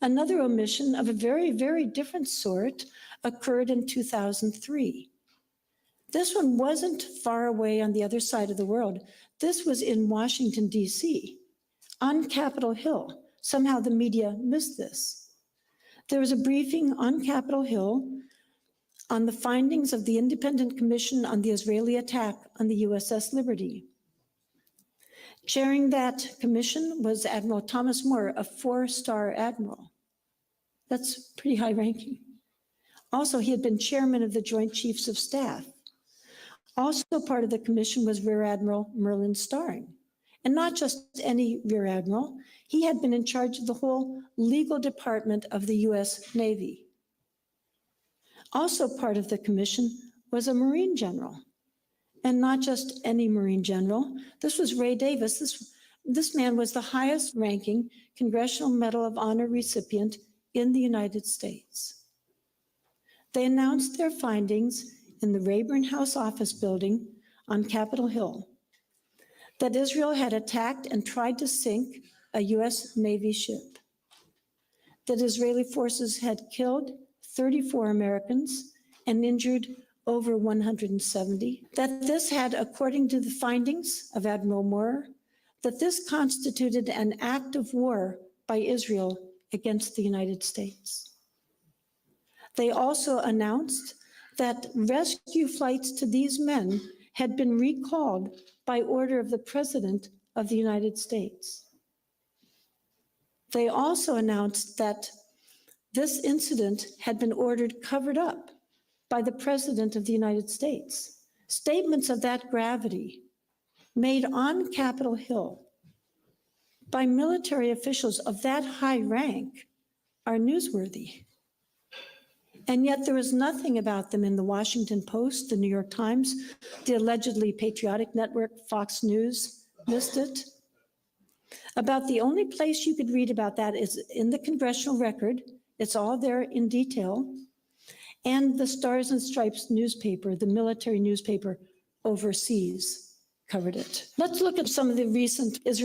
Another omission of a very, very different sort occurred in 2003. This one wasn't far away on the other side of the world. This was in Washington, D.C., on Capitol Hill. Somehow the media missed this. There was a briefing on Capitol Hill on the findings of the Independent Commission on the Israeli attack on the USS Liberty. Chairing that commission was Admiral Thomas Moore, a 4-star admiral. That's pretty high ranking. Also, he had been chairman of the Joint Chiefs of Staff. Also part of the commission was Rear Admiral Merlin Starring. And not just any Rear Admiral, he had been in charge of the whole legal department of the US Navy. Also part of the commission was a Marine general. And not just any Marine general. This was Ray Davis. This man was the highest ranking Congressional Medal of Honor recipient in the United States. They announced their findings in the Rayburn House office building on Capitol Hill that Israel had attacked and tried to sink a US Navy ship, that Israeli forces had killed 34 Americans and injured over 170, that this had, according to the findings of Admiral Moore, that this constituted an act of war by Israel against the United States. They also announced that rescue flights to these men had been recalled by order of the President of the United States. They also announced that this incident had been ordered covered up by the President of the United States. Statements of that gravity made on Capitol Hill by military officials of that high rank are newsworthy. And yet there was nothing about them in the Washington Post, the New York Times, the allegedly patriotic network, Fox News, missed it. About the only place you could read about that is in the Congressional Record. It's all there in detail. And the Stars and Stripes newspaper, the military newspaper overseas, covered it. Let's look at some of the recent Israeli